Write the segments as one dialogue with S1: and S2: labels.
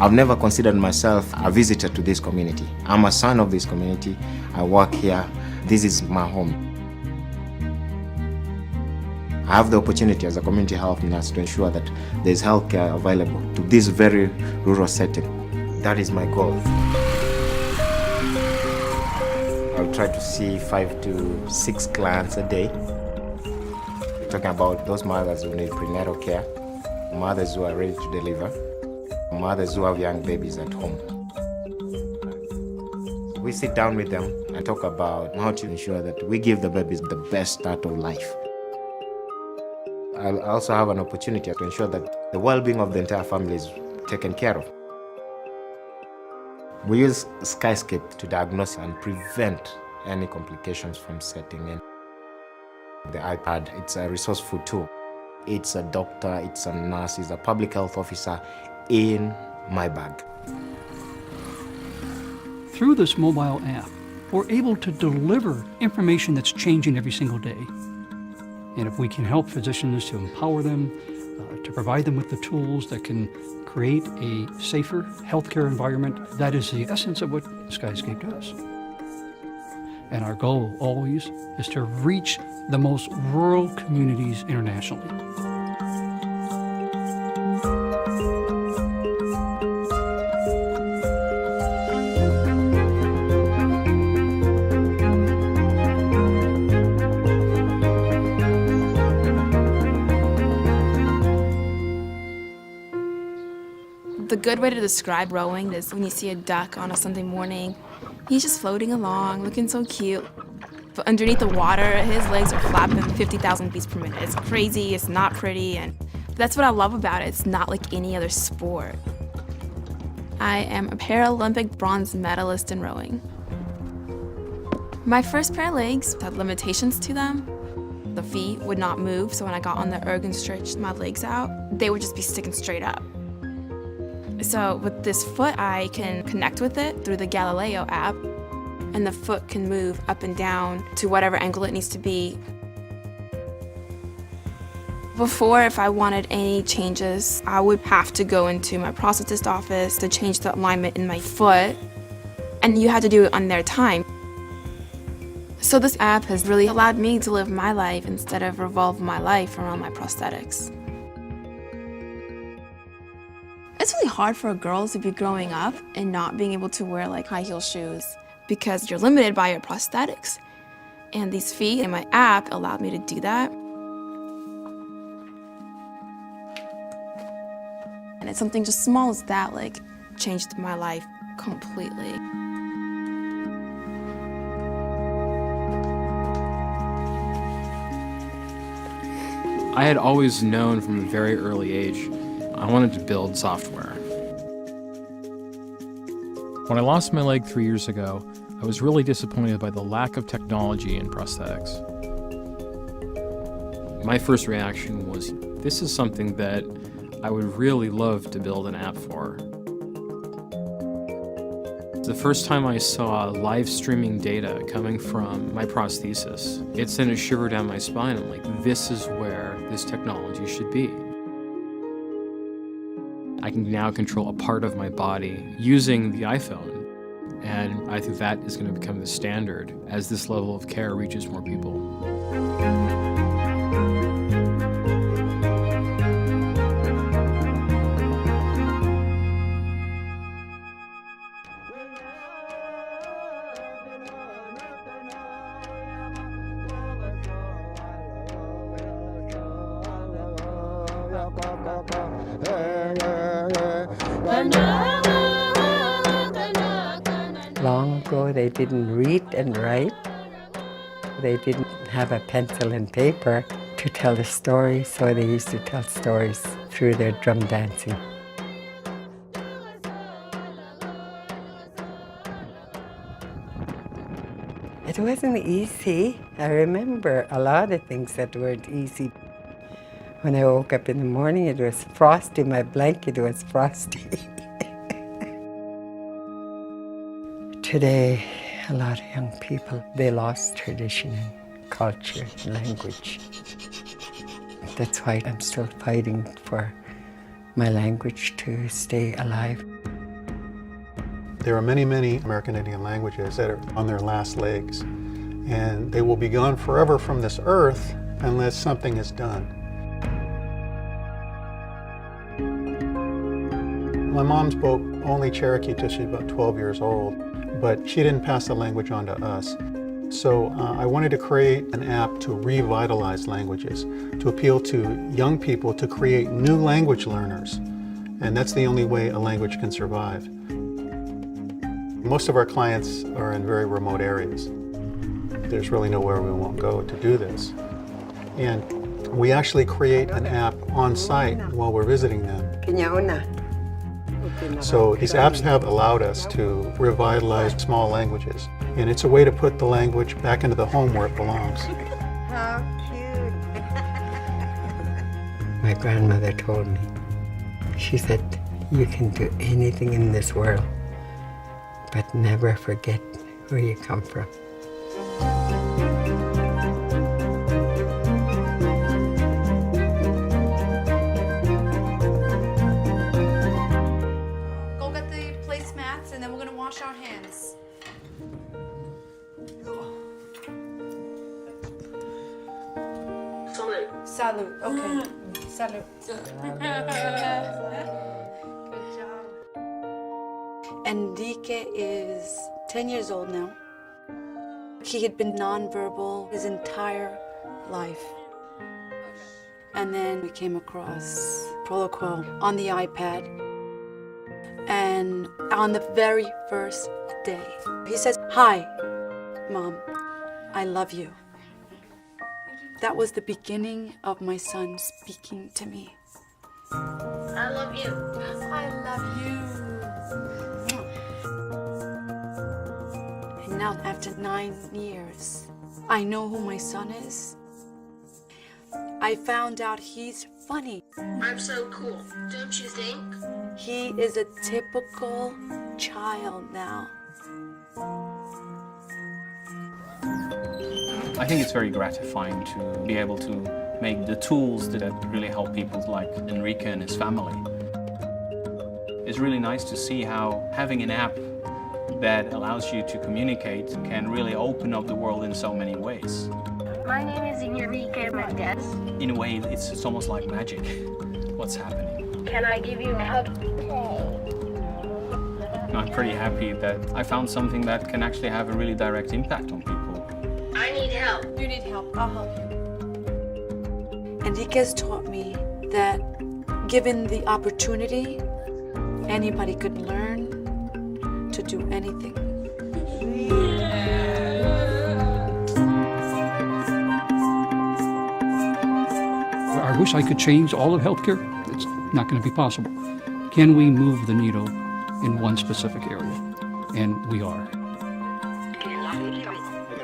S1: I've never considered myself a visitor to this community. I'm a son of this community. I work here. This is my home. I have the opportunity as a community health nurse to ensure that there's healthcare available to this very rural setting. That is my goal. I'll try to see 5 to 6 clients a day. We're talking about those mothers who need prenatal care, mothers who are ready to deliver, mothers who have young babies at home. We sit down with them and talk about how to ensure that we give the babies the best start of life. I'll also have an opportunity to ensure that the well-being of the entire family is taken care of. We use Skyscape to diagnose and prevent any complications from setting in. The iPad, it's a resourceful tool. It's a doctor, it's a nurse, it's a public health officer in my bag.
S2: Through this mobile app, we're able to deliver information that's changing every single day. And if we can help physicians to empower them, to provide them with the tools that can create a safer healthcare environment, that is the essence of what Skyscape does. And our goal always is to reach the most rural communities internationally.
S3: The good way to describe rowing is when you see a duck on a Sunday morning. He's just floating along, looking so cute. But underneath the water, his legs are flapping 50,000 beats per minute. It's crazy, it's not pretty, and that's what I love about it. It's not like any other sport. I am a Paralympic bronze medalist in rowing. My first pair of legs had limitations to them. The feet would not move, so when I got on the erg and stretched my legs out, they would just be sticking straight up. So with this foot, I can connect with it through the Galileo app, and the foot can move up and down to whatever angle it needs to be. Before, if I wanted any changes, I would have to go into my prosthetist office to change the alignment in my foot, and you had to do it on their time. So this app has really allowed me to live my life instead of revolve my life around my prosthetics. It's really hard for a girl to be growing up and not being able to wear like high heel shoes because you're limited by your prosthetics. And these feet in my app allowed me to do that. And it's something just small as that, like, changed my life completely.
S4: I had always known from a very early age I wanted to build software. When I lost my leg 3 years ago, I was really disappointed by the lack of technology in prosthetics. My first reaction was, this is something that I would really love to build an app for. The first time I saw live streaming data coming from my prosthesis, it sent a shiver down my spine. I'm like, this is where this technology should be. I can now control a part of my body using the iPhone, and I think that is going to become the standard as this level of care reaches more people.
S5: Long ago, they didn't read and write. They didn't have a pencil and paper to tell the story, so they used to tell stories through their drum dancing. It wasn't easy. I remember a lot of things that weren't easy. When I woke up in the morning, it was frosty. My blanket was frosty. Today, a lot of young people, they lost tradition and culture and language. That's why I'm still fighting for my language to stay alive.
S6: There are many, many American Indian languages that are on their last legs, and they will be gone forever from this earth unless something is done. My mom spoke only Cherokee till she was about 12 years old, but she didn't pass the language on to us. So I wanted to create an app to revitalize languages, to appeal to young people to create new language learners. And that's the only way a language can survive. Most of our clients are in very remote areas. There's really nowhere we won't go to do this. And we actually create an app on site while we're visiting them. So these apps have allowed us to revitalize small languages. And it's a way to put the language back into the home where it belongs.
S5: How cute. My grandmother told me, she said, you can do anything in this world, but never forget where you come from.
S7: Go get the placemats and then we're gonna wash our hands. Salute. Okay. Salute. Good job. Enrique is 10 years old now. He had been nonverbal his entire life. And then we came across Protocol on the iPad. And on the very first day, he says, "Hi, Mom, I love you." That was the beginning of my son speaking to me.
S8: I love you.
S7: I love you. And now after 9 years, I know who my son is. I found out he's funny.
S8: I'm so cool, don't you think?
S7: He is a typical child now.
S4: I think it's very gratifying to be able to make the tools that really help people like Enrique and his family. It's really nice to see how having an app that allows you to communicate can really open up the world in so many ways.
S8: My name is Enrique Mendez.
S4: In a way, it's almost like magic, what's happening.
S8: Can I give you a hug?
S4: I'm pretty happy that I found something that can actually have a really direct impact on people.
S8: I need help.
S7: You need help, I'll help you. Enrique's taught me that given the opportunity, anybody could learn to do anything.
S2: I wish I could change all of healthcare. It's not going to be possible. Can we move the needle in one specific area? And we are.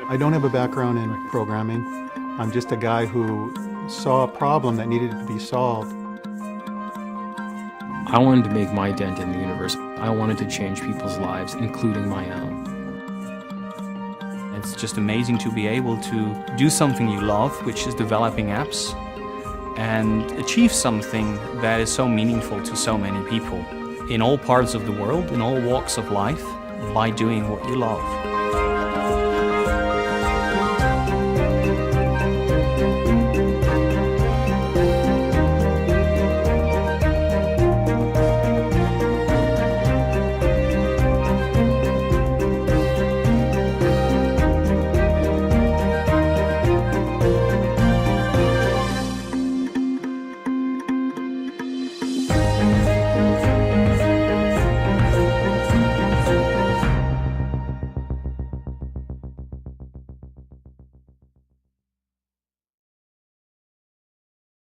S6: I don't have a background in programming. I'm just a guy who saw a problem that needed to be solved.
S4: I wanted to make my dent in the universe. I wanted to change people's lives, including my own. It's just amazing to be able to do something you love, which is developing apps, and achieve something that is so meaningful to so many people in all parts of the world, in all walks of life, by doing what you love.